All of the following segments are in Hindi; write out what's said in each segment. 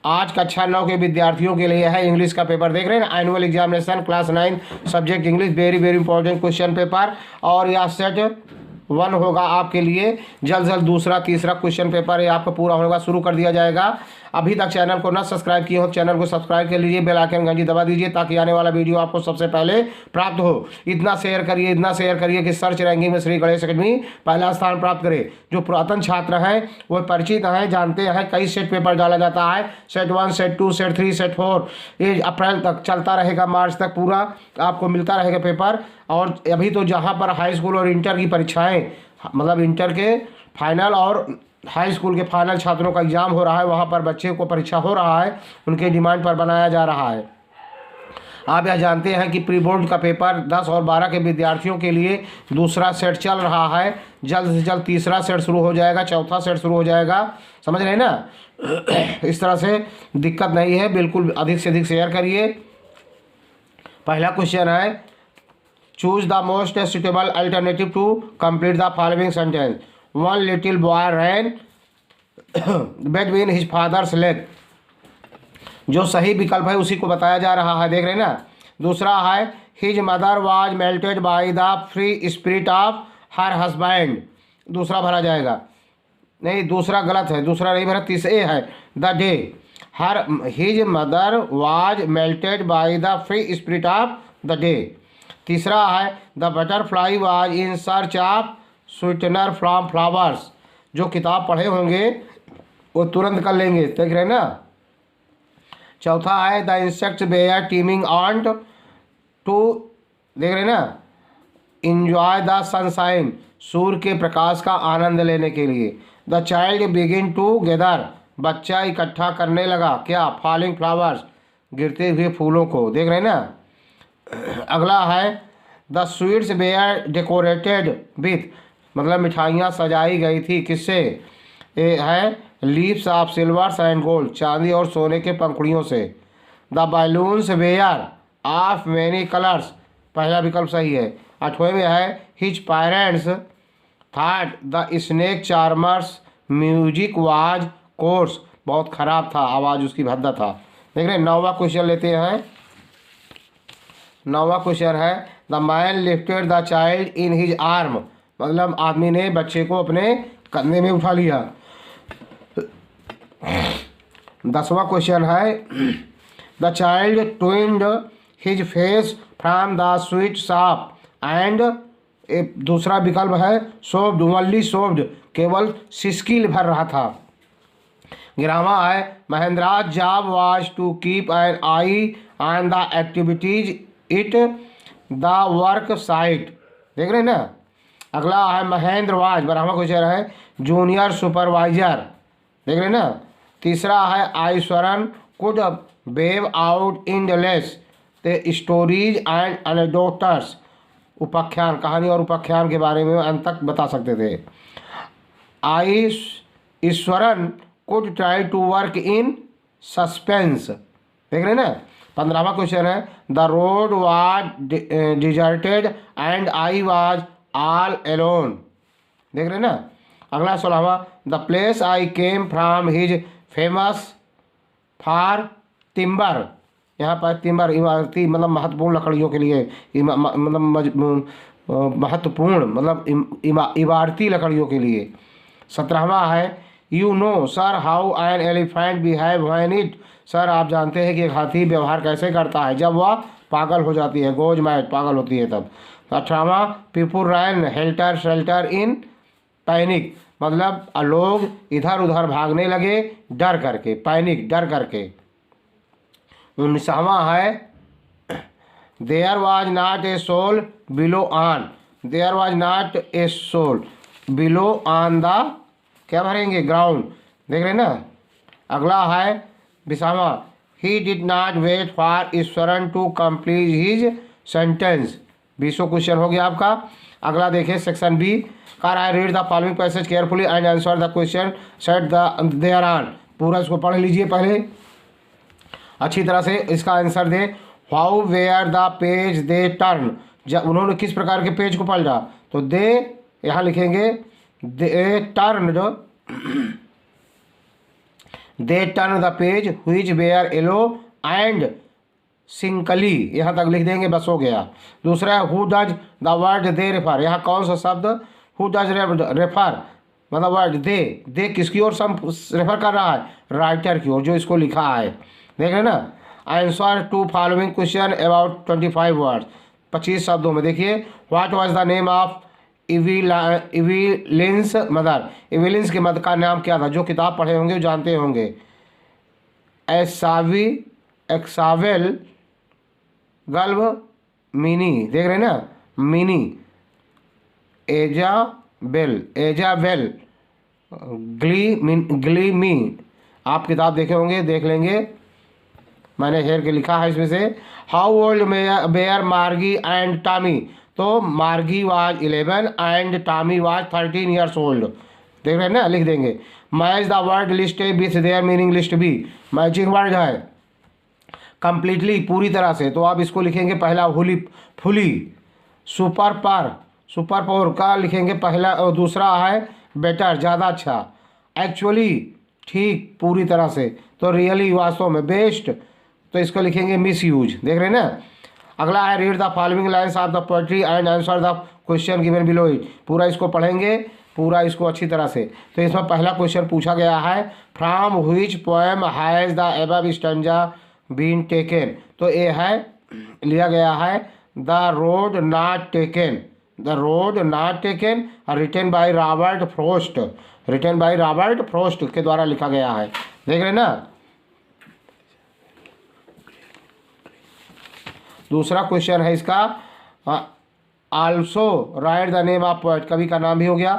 आज कक्षा 9 के विद्यार्थियों के लिए है इंग्लिश का पेपर। देख रहे हैं ना, annual examination class 9 subject English, very very important question paper. और यह सेट 1 होगा आपके लिए। जल्द जल्द दूसरा तीसरा क्वेश्चन पेपर ये आपका पूरा होगा, शुरू कर दिया जाएगा। अभी तक चैनल को ना सब्सक्राइब किए हो, चैनल को सब्सक्राइब कर लीजिए, बेल आइकन घंटी दबा दीजिए ताकि आने वाला वीडियो आपको सबसे पहले प्राप्त हो। इतना शेयर करिए कि सर्च रैंकिंग में श्री गणेश अकेडमी पहला स्थान प्राप्त करे। जो पुरातन छात्र हैं वो परिचित हैं, जानते हैं कई सेट पेपर डाला जाता है, सेट 1 सेट 2 सेट 3 सेट 4। ये अप्रैल तक चलता रहेगा, मार्च तक पूरा आपको मिलता रहेगा पेपर। और अभी तो जहाँ पर हाई स्कूल और इंटर की परीक्षाएँ, मतलब इंटर के फाइनल और हाई स्कूल के फाइनल छात्रों का एग्जाम हो रहा है, वहाँ पर बच्चे को परीक्षा हो रहा है, उनके डिमांड पर बनाया जा रहा है। आप यह जानते हैं कि प्री बोर्ड का पेपर 10 और 12 के विद्यार्थियों के लिए दूसरा सेट चल रहा है। जल्द से जल्द तीसरा सेट शुरू हो जाएगा, चौथा सेट शुरू हो जाएगा, समझ रहे हैं ना। इस तरह से दिक्कत नहीं है, बिल्कुल अधिक से अधिक शेयर करिए। पहला क्वेश्चन है, choose the most suitable alternative to complete the following sentence. One little boy ran between his father's legs. जो सही विकल्प है उसी को बताया जा रहा है, देख रहे हैं ना। दूसरा है, his mother was melted by the free spirit of her husband. दूसरा भरा जाएगा, नहीं दूसरा गलत है, दूसरा नहीं भरा, तीसरे है the day her his mother was melted by the free spirit of the day. तीसरा है, the butterfly was in search of sweetener from flowers. जो किताब पढ़े होंगे वो तुरंत कर लेंगे, देख रहे हैं ना। चौथा है, the insects were teeming on to, देख रहे हैं ना, इंजॉय द सनशाइन, सूर्य के प्रकाश का आनंद लेने के लिए। The child begin to gather, बच्चा इकट्ठा करने लगा क्या, फॉलिंग फ्लावर्स, गिरते हुए फूलों को, देख रहे हैं ना। अगला है, the sweets were decorated with, मतलब मिठाइयाँ सजाई गई थी किससे, ये है leaves of silvers and gold, चांदी और सोने के पंखुड़ियों से। The balloons were of many colours, पहला विकल्प सही है। 8वें में है, his parents thought the snake charmer's music was coarse, बहुत ख़राब था, आवाज़ उसकी भद्दा था, देख रहे हैं। 9वां क्वेश्चन लेते हैं। 9वां क्वेश्चन है, the man lifted the child in his arm, मतलब आदमी ने बच्चे को अपने कंधे में उठा लिया। 10वां क्वेश्चन है, the child turned his face from the sweet shop and, दूसरा विकल्प है सोफ्ड, ओनली सोफ्ड, केवल सिसकी भर रहा था। 11वां है, Mahendra job was to keep an eye on the activities at the work site, देख रहे हैं ना। अगला है, महेंद्र वाज, 12वां क्वेश्चन है, जूनियर सुपरवाइजर, देख रहे हैं ना। तीसरा है, Iswaran could weave out in the less the stories and anecdotes, उपाख्यान, कहानी और उपाख्यान के बारे में अंत तक बता सकते थे। Iswaran could try to work in suspense, देख रहे हैं ना। 15वां क्वेश्चन है, the road was deserted and I was all alone, देख रहे हैं ना। अगला 16वां, the place I came from his famous for timber, यहाँ पर टिम्बर इमारती, मतलब महत्वपूर्ण लकड़ियों के लिए, मतलब महत्वपूर्ण मतलब इमारती लकड़ियों के लिए। 17वां है, you know sir how an elephant behave when it, sir आप जानते हैं कि एक हाथी व्यवहार कैसे करता है जब वह पागल हो जाती है, गोज मैट, पागल होती है तब। 18वां, people ran helter skelter in panic, मतलब लोग इधर उधर भागने लगे डर करके, पैनिक, डर करके। 19वां है, there was not a soul below on, there was not a soul below on the, क्या भरेंगे, ग्राउंड, देख रहे हैं ना। अगला है 20वां, he did not wait for Iswaran to complete his sentence. 20वां क्वेश्चन हो गया आपका। अगला देखिए सेक्शन बी, कह रहा है, read the following passage carefully and answer the question set the there on, पूरा इसको पढ़ लीजिए पहले अच्छी तरह से, इसका आंसर दे। How were the page they turn, जब उन्होंने किस प्रकार के पेज को पलटा, तो दे यहाँ लिखेंगे they turn they turn the page which were yellow and सिंकली, यहाँ तक लिख देंगे, बस हो गया। दूसरा है who does the word they refer, यहाँ कौन सा शब्द हु डज रेफर मतलब वर्ड दे किसकी ओर रेफर कर रहा है, राइटर की ओर जो इसको लिखा है। देख रहे ना। Answer to following question about 25 words, 25 शब्दों में। देखिए what was the name of Evelyn's mother, Evelyn's की मदर का नाम क्या था, जो किताब पढ़े होंगे वो जानते होंगे। एक्सावेल गल्व मिनी, देख रहे हैं ना, मिनी एजाबेल ग्लीमी, आप किताब देखे होंगे, देख लेंगे, मैंने हेर के लिखा है इसमें से। How old were Margie and Tommy, तो Margie was 11 and Tommy was 13 years old, देख रहे हैं ना, लिख देंगे। Match the word list A with their meaning list B, matching word है कंप्लीटली, पूरी तरह से, तो आप इसको लिखेंगे पहला हुली फुली, सुपर पावर का लिखेंगे पहला, और दूसरा है बेटर ज़्यादा अच्छा, एक्चुअली ठीक पूरी तरह से, तो रियली वास्तव में, बेस्ट तो इसको लिखेंगे मिस यूज, देख रहे हैं ना। अगला है read the following lines of the poetry and answer the question given below it, पूरा इसको पढ़ेंगे, पूरा इसको अच्छी तरह से। तो इसमें पहला क्वेश्चन पूछा गया है from which poem has the above stanza been taken, तो ये है लिया गया है the road not taken, the road not taken, written by Robert Frost के द्वारा लिखा गया है, देख रहे ना। दूसरा क्वेश्चन है इसका also right the name of poet, कवि का नाम भी हो गया।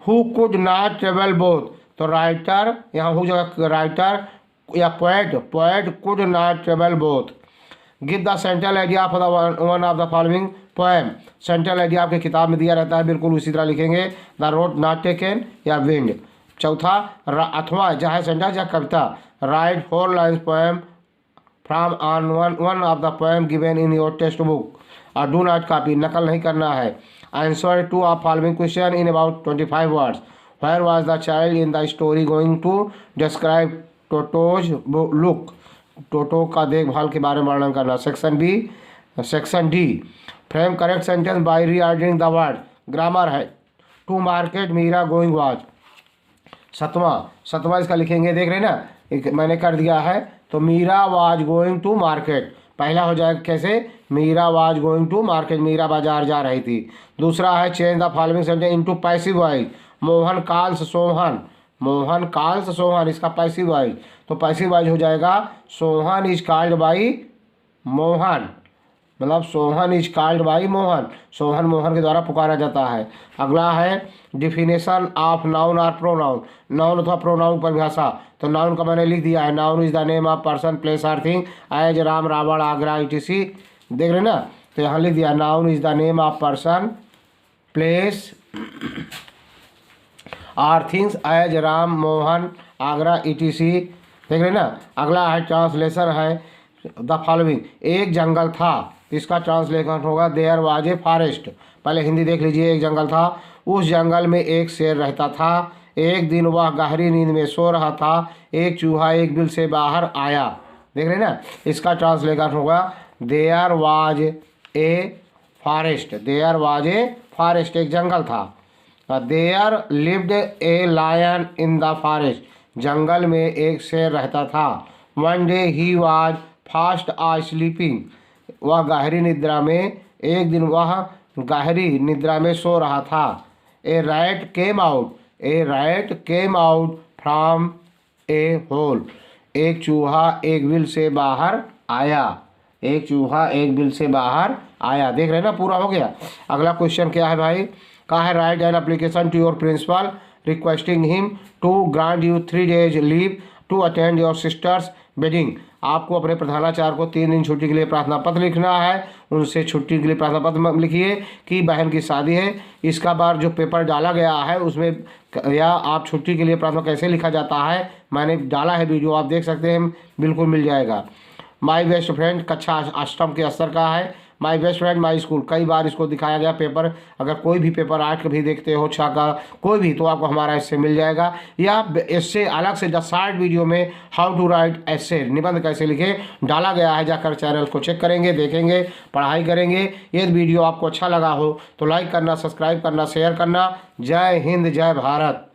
Who could not travel both, तो राइटर, यहाँ हु जगह राइटर या poet could not travel both. Give the central idea of the one of the following poem, central idea आपके किताब में दिया रहता है, बिल्कुल उसी तरह लिखेंगे, द रोड नॉट टेकन या विंड। चौथा अथवा चाहे सेंटेंस या कविता, write 4 lines poem from on one of the poem given in your text book, और डू नॉट कॉपी, नकल नहीं करना है। Answer to of following question in about 25 words, where was the child in the story going to describe Toto's look, Toto का देखभाल के बारे में वर्णन करना। Section D frame correct sentence by reordering the word, grammar है to market Meera going was. सतवां इसका लिखेंगे, देख रहे हैं ना, एक मैंने कर दिया है, तो Meera was going to market, पहला हो जाएगा कैसे, Meera was going to market, Meera बाजार जा रही थी। दूसरा है change the following sentence into passive voice, Mohan calls Sohan, इसका पैसिव वॉइस, तो पैसिव वॉइस हो जाएगा Sohan is called by Mohan, मतलब Sohan is called by Mohan, Sohan Mohan के द्वारा पुकारा जाता है। अगला है डिफिनेशन ऑफ नाउन और प्रोनाउन, नाउन अथवा प्रोनाउन परिभाषा, तो नाउन का मैंने लिख दिया है, noun is the name of person place और thing as Ram Ravan Agra etc, देख रहे ना, तो यहाँ लिख दिया noun is the name of person place और things as Ram Mohan Agra etc, देख रहे ना। अगला है ट्रांसलेशन है द फॉलोइंग, एक जंगल था, इसका ट्रांसलेशन होगा देयर वाज ए फॉरेस्ट, पहले हिंदी देख लीजिए। एक जंगल था, उस जंगल में एक शेर रहता था, एक दिन वह गहरी नींद में सो रहा था, एक चूहा एक बिल से बाहर आया, देख रहे ना, इसका ट्रांसलेशन होगा देयर वाज ए फॉरेस्ट, एक जंगल था। There lived a lion in the forest, जंगल में एक शेर रहता था। One day he was fast sleeping, वह गहरी निद्रा में, एक दिन वह गहरी निद्रा में सो रहा था। A rat came out from a hole, एक चूहा एक बिल से बाहर आया, देख रहे हैं ना, पूरा हो गया। अगला क्वेश्चन क्या है भाई, कहा है write an application to your principal requesting him to grant you 3 days leave to attend your sister's wedding, आपको अपने प्रधानाचार्य को 3 दिन छुट्टी के लिए प्रार्थना पत्र लिखना है, उनसे छुट्टी के लिए प्रार्थना पत्र लिखिए कि बहन की शादी है। इसका बार जो पेपर डाला गया है उसमें, या आप छुट्टी के लिए प्रार्थना कैसे लिखा जाता है मैंने डाला है वीडियो, आप देख सकते हैं, बिल्कुल मिल जाएगा। माय बेस्ट फ्रेंड कक्षा 8वीं के स्तर का है, my best friend my school, कई बार इसको दिखाया गया पेपर। अगर कोई भी पेपर आर्ट कभी देखते हो, छा का कोई भी, तो आपको हमारा एस्से मिल जाएगा। या इससे अलग से द शॉर्ट वीडियो में हाउ टू राइट एस्से, निबंध कैसे लिखे, डाला गया है। जाकर चैनल को चेक करेंगे, देखेंगे, पढ़ाई करेंगे। ये वीडियो आपको अच्छा लगा हो तो लाइक करना, सब्सक्राइब करना, शेयर करना। जय हिंद, जय भारत।